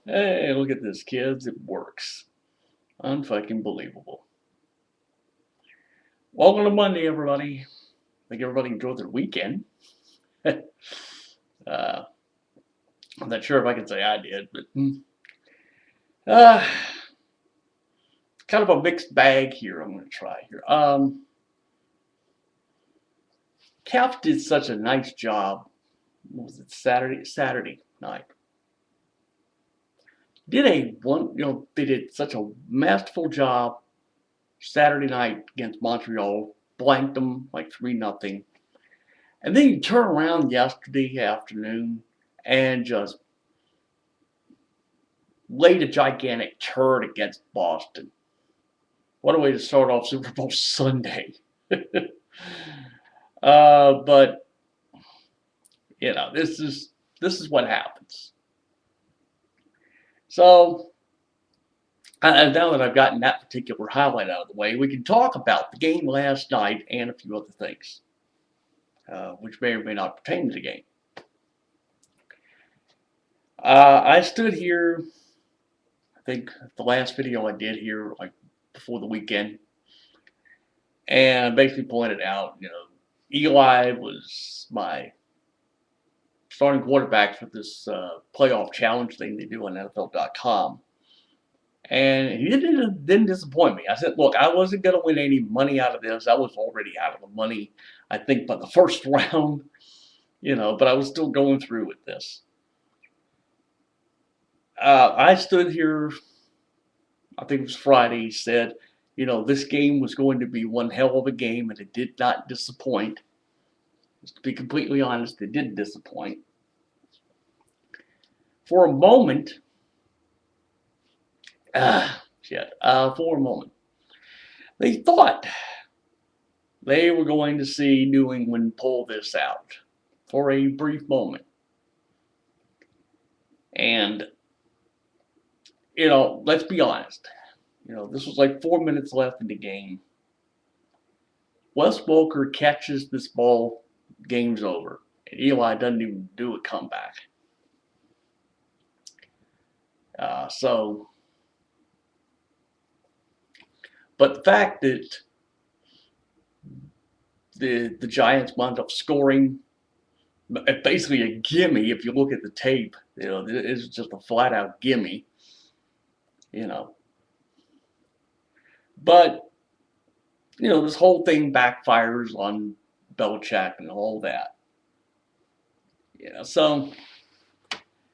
Hey, look at this, kids. It works. Unfucking believable. Welcome to Monday, everybody. Think everybody enjoyed their weekend. uh, I'm not sure if I can say I did, but uh, kind of a mixed bag here. I'm going to try here. Cap did such a nice job. What was it Saturday night? They did such a masterful job Saturday night against Montreal. Blanked them like 3-0. And then you turn around yesterday afternoon and just laid a gigantic turd against Boston. What a way to start off Super Bowl Sunday. But this is what happens. So now that I've gotten that particular highlight out of the way, we can talk about the game last night and a few other things, which may or may not pertain to the game. I stood here. I think the last video I did here, like before the weekend, and basically pointed out, Eli was my starting quarterback for this playoff challenge thing they do on NFL.com. And he didn't disappoint me. I said, look, I wasn't going to win any money out of this. I was already out of the money, I think, by the first round, but I was still going through with this. I stood here, I think it was Friday, said, this game was going to be one hell of a game, and it did not disappoint. Just to be completely honest, it did disappoint. For a moment, for a moment, they thought they were going to see New England pull this out for a brief moment. And, let's be honest. This was like 4 minutes left in the game. Wes Welker catches this ball, game's over. And Eli doesn't even do a comeback. But the fact that the Giants wound up scoring basically a gimme, if you look at the tape, it's just a flat out gimme, you know. But, this whole thing backfires on Belichick and all that. So,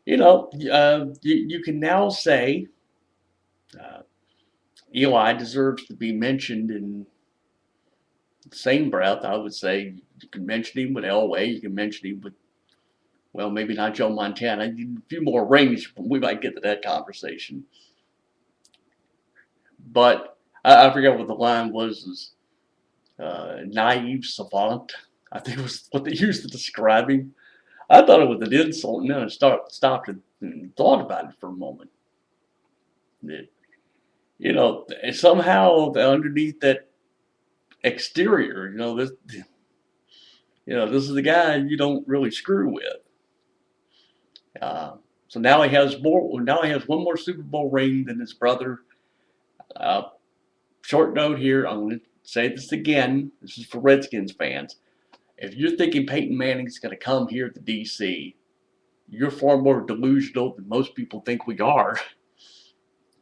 you can now say uh, Eli deserves to be mentioned in the same breath. I would say you can mention him with Elway, you can mention him with, well, maybe not Joe Montana. A few more rings, we might get to that conversation. But I forget what the line was. Is naive savant. I think was what they used to describe him. I thought it was an insult, and then I stopped and thought about it for a moment. That, somehow underneath that exterior, this is the guy you don't really screw with. So now he has more. Now he has one more Super Bowl ring than his brother. Uh, Short note here. I'm going to say this again. This is for Redskins fans. If you're thinking Peyton Manning's going to come here to DC, you're far more delusional than most people think we are.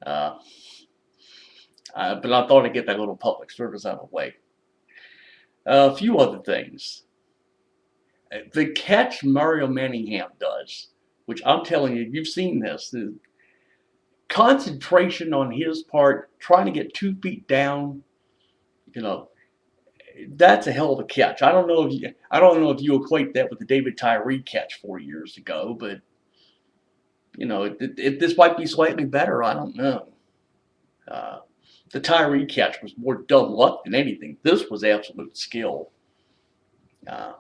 Uh, but I thought I'd get that little public service out of the way. A few other things. The catch Mario Manningham does, which I'm telling you, you've seen this. The concentration on his part, trying to get 2 feet down, that's a hell of a catch. I don't know if you equate that with the David Tyree catch 4 years ago, but if this might be slightly better, I don't know. Uh, the Tyree catch was more dumb luck than anything. This was absolute skill. Uh,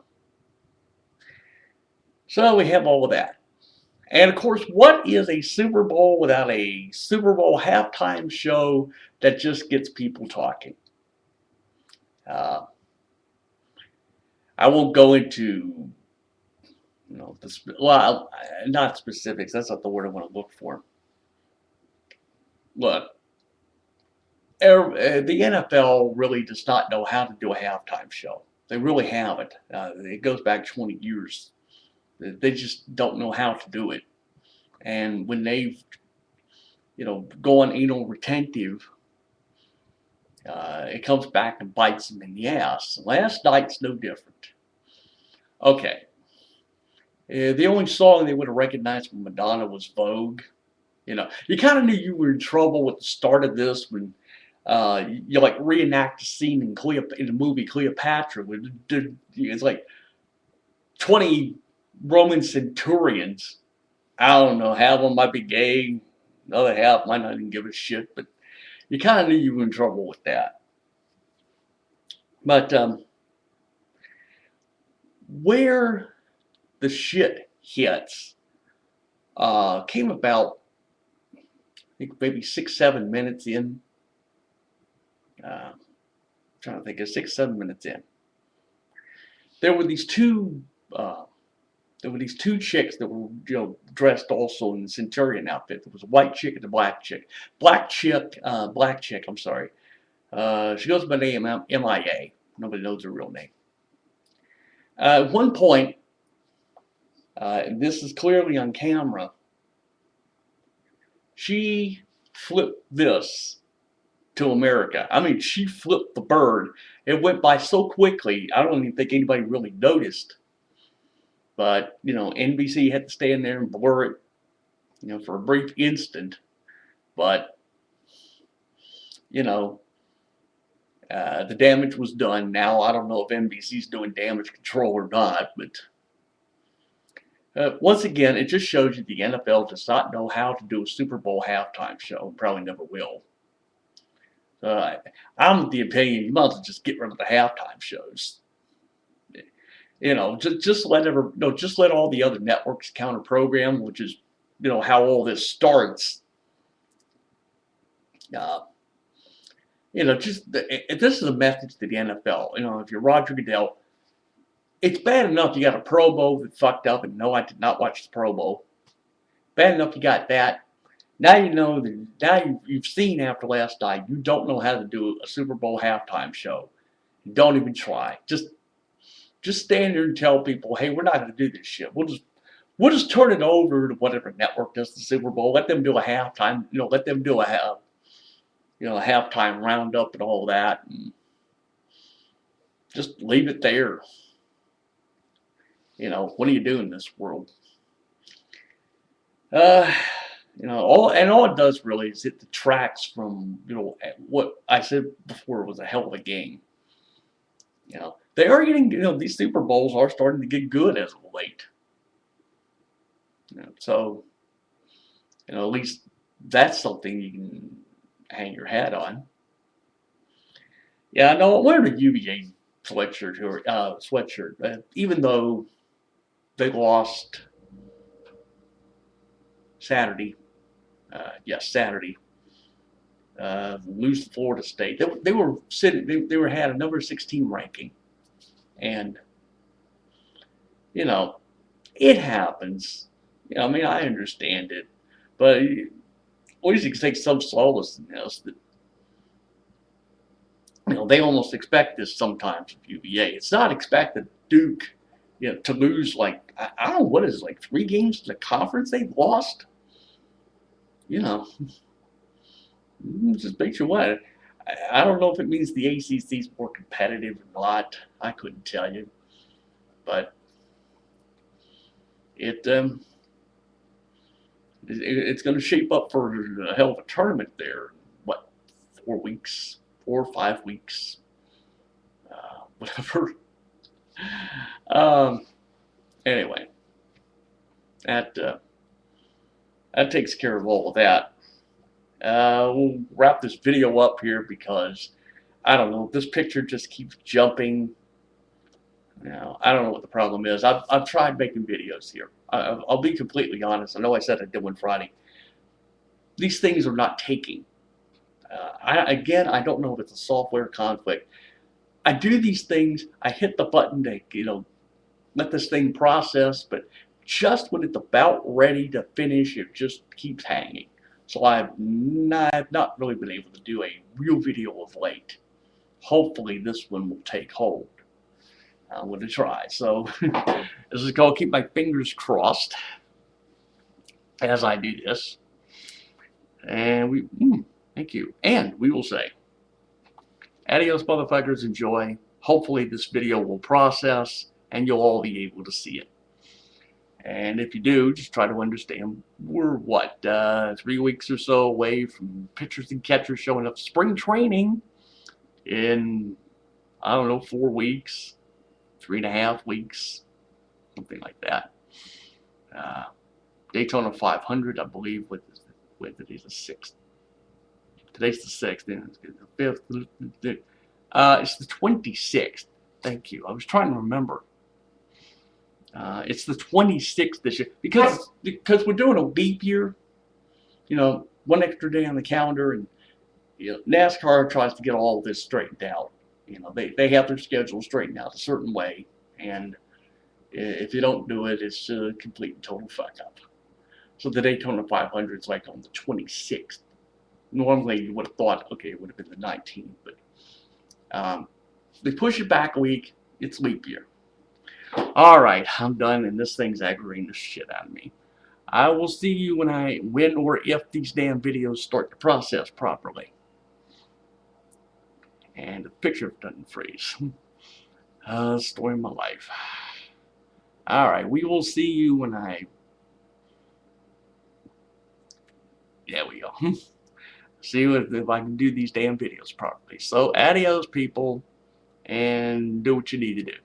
so we have all of that. And of course, what is a Super Bowl without a Super Bowl halftime show that just gets people talking? Uh, I won't go into, not specifics. That's not the word I want to look for. Look, the NFL really does not know how to do a halftime show. They really haven't. It goes back 20 years. They just don't know how to do it. And when they've, gone anal retentive, it comes back and bites them in the ass. Last night's no different. Okay. The only song they would have recognized from Madonna was Vogue. You kind of knew you were in trouble at the start of this when you like reenact a scene in the movie Cleopatra. It's like 20 Roman centurions. I don't know, half of them might be gay, the other half might not even give a shit, but you kind of knew you were in trouble with that. But where the shit hits came about, I think maybe 6-7 minutes in. Trying to think of 6-7 minutes in. There were these two chicks that were dressed also in the centurion outfit. There was a white chick and a black chick. Black chick, I'm sorry. She goes by the name MIA. Nobody knows her real name. At one point, and this is clearly on camera, she flipped this to America. I mean, she flipped the bird. It went by so quickly, I don't even think anybody really noticed. But, NBC had to stand there and blur it, for a brief instant. But, the damage was done. Now, I don't know if NBC's doing damage control or not, but once again, it just shows you the NFL does not know how to do a Super Bowl halftime show, and probably never will. I'm of the opinion you might as well just get rid of the halftime shows. Just let all the other networks counter program, which is how all this starts. This is a message to the NFL. If you're Roger Goodell, it's bad enough you got a Pro Bowl that fucked up, and no, I did not watch the Pro Bowl. Bad enough you got that. Now you've seen after last night, you don't know how to do a Super Bowl halftime show. Don't even try. Just stand there and tell people, hey, we're not going to do this shit. We'll just turn it over to whatever network does the Super Bowl. Let them do a halftime. Let them do a halftime roundup and all that. And just leave it there. What do you do in this world? All it does really is it detracts from, what I said before was a hell of a game. They are getting, these Super Bowls are starting to get good as of late. So, at least that's something you can hang your hat on. Yeah, I know. I'm wearing a UVA sweatshirt, even though they lost Saturday. Yes, Saturday. Lose to Florida State. They were sitting. They had a number 16 ranking, and it happens. I mean, I understand it, but at least you can take some solace in this. That they almost expect this sometimes of UVA. It's not expected Duke, to lose like I don't know what is it, like 3 games to the conference they've lost. Just makes you what. I don't know if it means the ACC is more competitive or not. I couldn't tell you, but it's going to shape up for a hell of a tournament there. What, 4 weeks, 4 or 5 weeks, whatever. Anyway, that takes care of all of that. We'll wrap this video up here because I don't know. This picture just keeps jumping. I don't know what the problem is. I've tried making videos here. I'll be completely honest. I know I said I'd do one Friday. These things are not taking. I don't know if it's a software conflict. I do these things. I hit the button to let this thing process, but just when it's about ready to finish, it just keeps hanging. So I've not really been able to do a real video of late. Hopefully this one will take hold. I'm going to try. So this is called Keep My Fingers Crossed as I do this. And thank you. And we will say, adios, motherfuckers. Enjoy. Hopefully this video will process and you'll all be able to see it. And if you do, just try to understand we're 3 weeks or so away from pitchers and catchers showing up spring training in, I don't know, 4 weeks, 3.5 weeks, something like that. Daytona 500, I believe, with today's the 6th. Today's the 6th, and it's the 5th. It's the 26th. Thank you. I was trying to remember. It's the 26th this year because we're doing a leap year. You know, one extra day on the calendar, and NASCAR tries to get all of this straightened out. You know, they have their schedule straightened out a certain way, and if you don't do it, it's a complete and total fuck up. So the Daytona 500 is like on the 26th. Normally you would have thought, okay, it would have been the 19th, but they push it back a week. It's leap year. All right, I'm done, and this thing's aggravating the shit out of me. I will see you when or if these damn videos start to process properly. And the picture doesn't freeze. Story of my life. All right, we will see you when there we go. See if I can do these damn videos properly. So, adios, people, and do what you need to do.